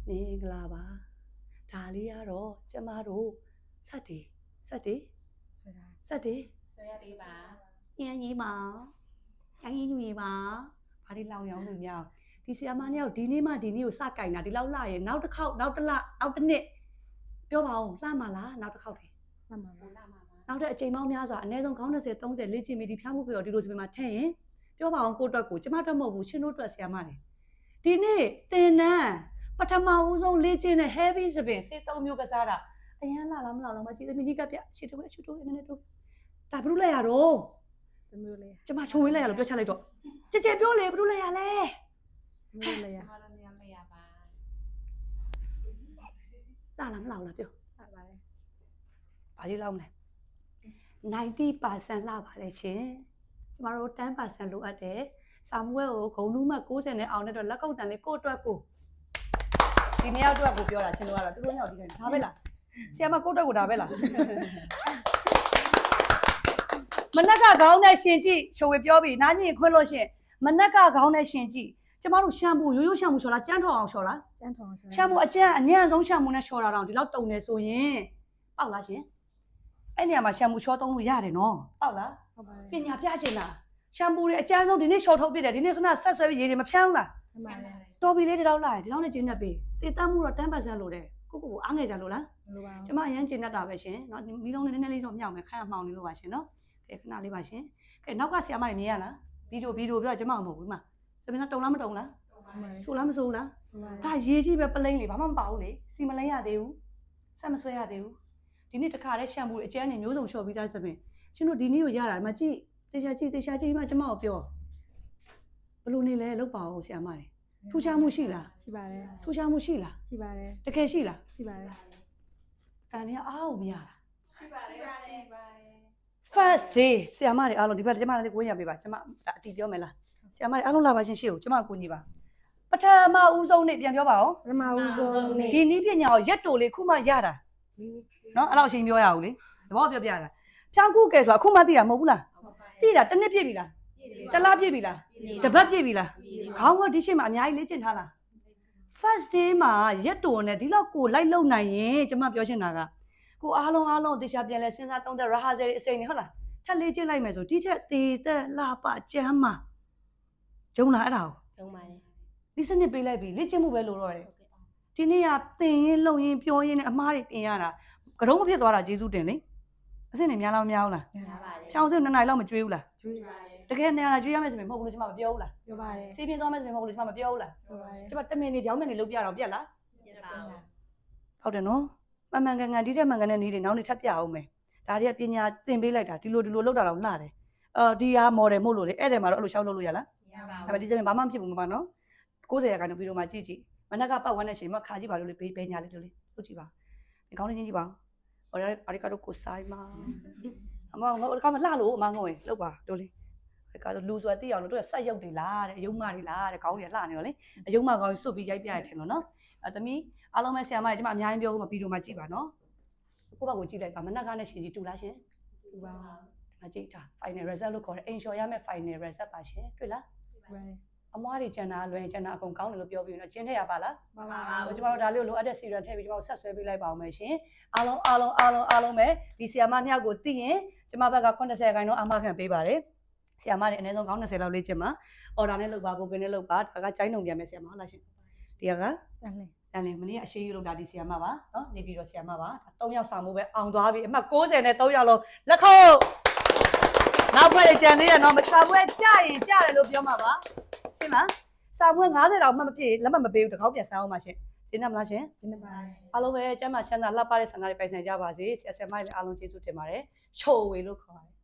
မင်္ဂလာပါဒါလေးကတော့ကျမတို့ဆက်တယ်ဆွဲရတယ်ပါအင်းကြီးပါအင်းကြီးကြီးပါဘာဒီလောင်ရောင်းလို့များဒီဆီယမနှစ်ယောက်ဒီနေ့မှဒီနေ့ကိုစကင်တာဒီလောက်လှရင်နောက်တစ်ခေါက်နောက်တစ်လနောက်တစ်နှစ်ပြောပါဦးလှမလားနောက်တစ်ခေါက်တည်းလှမှာပါနောက်တဲ့အချိန်ပေါင်းများစွာအနည်းဆုံးခေါင်း20 30လေ့ကျင့်ပြီးဒီဖျားမှုပြောဒီလိုစပင်မှာထည့်ရင်ပြောပါအောင်ကိုအတွက်ကိုကျမတို့မဟုတ်ဘူးရှင်တို့အတွက်ဆီယမတယ်ဒီနေ့သင်တန်းပထမဦးဆုံးလေ့ကျင့်တဲ့ heavy စပင်စေ3မျိုးကစားတာအရန်လာလားမလားတော့မကြည့်သမီးကြီးကပြရှစ်တိုးရှစ်တိုးနည်းနည်းတိုးဒါဘလို့လဲရတော့သမီးလေးကျမချိုးဝေးလိုက်ရလို့ပြောချလိုက်တော့ကြကြပြောလေဘလို့လဲရလဲသမီးလေးရကျမတို့များလဲရပါလာလားမလားပြောလာပါလေဘာကြီးလောက်မလဲ90% လှပါလေရှင်ကျမတို့10% လိုအပ်တယ်စာမွဲကိုဂုံနူးမှ90နဲ့အောင်တဲ့အတွက်လက်ကုပ်တန်လေးကိုအတွက်ကိုဒီနှစ်ယောက်အတွက်ကိုပြောတာရှင်တို့ကတော့သူတို့နှစ်ယောက်ဒီကနေ့ဒါပဲလားဆရာမကိုအတွက်ကိုဒါပဲလားမနက်ကခေါင်းနဲ့ရှင်ကြည့်ချိုဝေပြောပြီးနားကြီးခွင့်လို့ရှင်မနက်ကခေါင်းနဲ့ရှင်ကြည့်ကျမတို့ရှမ်ပူရိုးရိုးရှမ်ပူလျှော်လားကျန်းထောင်အောင်လျှော်လားကျန်းထောင်အောင်ရှမ်ပူအညံ့ဆုံးရှမ်ပူနဲ့လျှော်တာတော့ဒီလောက်တုံနေဆိုရင်ပေါက်လားရှင်အဲ့နေရာမှာရှမ်ပူလျှော်သုံးလို့ရတယ်နော်ပေါက်လားဟုတ်ပါတယ်ပညာပြချင်တာရှမ်ပူတွေအကျန်းဆုံးဒီနေ့လျှော်ထုတ်ပြတယ်ဒီနေ့ခဏဆက်ဆွဲပြီးရေတွေမဖြန်းလားမှန်ပါတယ်တော်ပြီလေဒီလောက်လာဒီလောက်နဲ့ကျင်းနေပြီတေတတ်မှုတော့10% လို့တယ်ကိုအားငယ်ကြလို့လားမလိုပါဘူးကျမအရင်ကျင်းတတ်တာပဲရှင်เนาะမီးလုံးနည်းနည်းလေးတော့မြောက်မယ်ခဏမှောင်နေလို့ပါရှင်เนาะကဲခဏလေးပါရှင်ကဲနောက်ကဆီယမတွေမြင်ရလားဗီဒီယိုပြောကျမမဟုတ်ဘူးမှာစပင်းတုံလားမတုံလားဆိုလားမဆိုလားဒါရေးကြည့်ပဲပလိမ့်လေဘာမှမပါဘူးလေစီမလိမ့်ရသေးဘူးဆက်မဆွဲရသေးဘူးဒီနေ့တခါတည်းရှမ်ပူအကျန်းနေမျိုးစုံလျှော်ပြီးသားစပင်းရှင်တို့ဒီနေ့ကိုရတာမကြည့်တေချာကြည့်မှကျမကိုပြောဘလို့နေလဲလောက်ပါဦးဆီယမတွေထူးခြားမှုရှိလားရှိပါတယ်ထူးခြားမှုရှိလားရှိပါတယ်တကယ်ရှိလားရှိပါတယ်ကန်နေအားကိုမရတာရှိပါတယ် first day ဆီယမတွေအားလုံးဒီဘက်ကျမလည်းကိုဝင်ရပေးပါကျမအတီးပြောမယ်လားဆီယမတွေအားလုံးလာပါရှင်ရှေ့ကိုကျမကိုညီပါပထမဦးဆုံးနေ့ပြန်ပြောပါဦးပထမဦးဆုံးနေ့ဒီနည်းပညာကိုရက်တိုလေးခုမှရတာနော်အဲ့လောက်အချိန်ပြောရအောင်လေသဘောပြောပြတာဖြောင်းခုကဲဆိုတာခုမှသိတာမဟုတ်ဘူးလားသိတာတစ်နှစ်ပြည့်ပြီလားတစ်လပြည့်ပြီလားတစ်ပတ်ပြည့်ပြီလားခေါင်းကဒီရှိမှအများကြီးလေ့ကျင့်ထားလား first day မှာရက်တိုနဲ့ဒီလောက်ကိုလိုက်လုံနိုင်ရင်ကျမပြောချင်တာကကိုအားလုံးတေချာပြန်လဲစဉ်းစားသုံးသပ် rehearsal အစိမ်းနေဟုတ်လားထပ်လေ့ကျင့်လိုက်မယ်ဆိုဒီချက်သေးသက်လှပကျမ်းမှာဂျုံလားအဲ့ဒါကိုဂျုံပါတယ်ဒီစနစ်ပေးလိုက်ပြီလေ့ကျင့်မှုပဲလိုတော့တယ်ဒီနေ့ကသင်ရင်လုံရင်ပြောရင်နဲ့အမားတွေပြင်ရတာကတုံးမဖြစ်သွားတာကျေးဇူးတင်လေအစင်းနေများလားမများဘူးလားများပါတယ်ရှောင်းစင်း2 နာရီလောက်မကြွေးဘူးလားကြွေးပါတယ်တကယ်2 နာရီကြွေးရမယ်ဆိုရင်မဟုတ်ဘူးလို့ကျမမပြောဘူးလားပြောပါတယ်စေးပြင်းသွားမယ်ဆိုရင်မဟုတ်ဘူးလို့ကျမမပြောဘူးလားပြောပါတယ်ကျမ10မိနစ်ပြောင်းတဲ့နေလုပ်ပြတော့ပြက်လားပြက်ပါဘူးဟုတ်တယ်နော်မှန်ကန်ဒီတဲ့မှန်ကန်တဲ့နေတွေနောက်နေထပ်ပြအောင်မယ်ဒါတွေကပညာသင်ပေးလိုက်တာဒီလိုလုပ်တာတော့လှတယ်ဒီဟာ model မဟုတ်လို့လေအဲ့တယ်မှာတော့အဲ့လိုရှောက်လုပ်လို့ရလားမရပါဘူးဒါပေမဲ့ဒီစရင်ဘာမှမဖြစ်ဘူးမပါနော်90%ဗီဒီယိုမှာကြည့်မနက်ကပတ်ဝန်းတဲ့ချိန်မှာခါကြည့်ပါလို့လေဘေးညာလေးတို့လေလုပ်ကြည့်ပါဒီကောင်းနေချင်းကြည့်ပါဟိုအရိကတော့ကိုဆိုင်မှာအမငါကမလှလို့အမငုံရင်လှုပ်ပါတို့လေဒီကတော့လူဆိုတာသိအောင်လို့တို့ဆက်ရုပ်တွေလားတဲ့အယုံမတွေလားတဲ့ခေါင်းတွေလှနေတော့လေအယုံမကောင်းစွတ်ပြီးရိုက်ပြရထင်လို့နော်သမီးအားလုံးပဲဆရာမတွေကျမအများကြီးပြောဦးမှာဗီဒီယိုမှာကြည့်ပါနော်ကိုယ့်ဘက်ကိုကြည့်လိုက်ပါမနက်ကနဲ့ရှင်ကြည့်တူလားရှင်တူပါဒီမှာကြည့်တာ final result လို့ခေါ်တယ် ensure ရမယ့် final result ပါရှင်တွေ့လားအမွားတွေကျန်တာလွယ်ကျန်တာအကုန်ကောင်းတယ်လို့ပြောပြီးတော့ကျင်းထည့်ရပါလားမှန်ပါပါကျမတို့ဒါလေးကိုလိုအပ်တဲ့ serum ထည့်ပြီးကျမတို့ဆက်ဆွဲပေးလိုက်ပါအောင်မယ်ရှင်အားလုံးပဲဒီဆီယာမနှစ်ယောက်ကိုသိရင်ကျမဘက်က80%အာမခံပေးပါတယ်ဆီယာမတွေအနည်းဆုံးကောင်း20လောက်လေးကျင်ပါ order နဲ့လုပ်ပါ booking နဲ့လုပ်ပါဒါကကျိုင်းတုံပြန်မယ်ဆီယာမဟုတ်လားရှင်ဒီကတန်လင်းမနေ့အရှိကြီးလုပ်တာဒီဆီယာမပါနော်နေပြီးတော့ဆီယာမပါ3ယောက်စာမိုးပဲအောင်သွားပြီအမှတ်90နဲ့3ယောက်လုံးလက်ခုပ်နောက်ဖွဲ့ကြံသေးတယ်နော်မစာပွဲကြရင်ကြတယ်လို့ပြောမှာပါရှင်းလားစာပွဲ90တောင်မှမပြည့်လက်မှတ်မပေးဘူးတကောက်ပြန်ဆန်းအောင်ပါရှင်ရှင်းတယ်မလားရှင်ရှင်းတယ်ပါတယ်အားလုံးပဲကျမ်းမာချမ်းသာလှပတဲ့ဆန္ဒတွေပိုင်ဆိုင်ကြပါစေဆရာဆရာမတွေအားလုံးကျေးဇူးတင်ပါတယ်ချိုဝေလို့ခေါ်ပါတယ်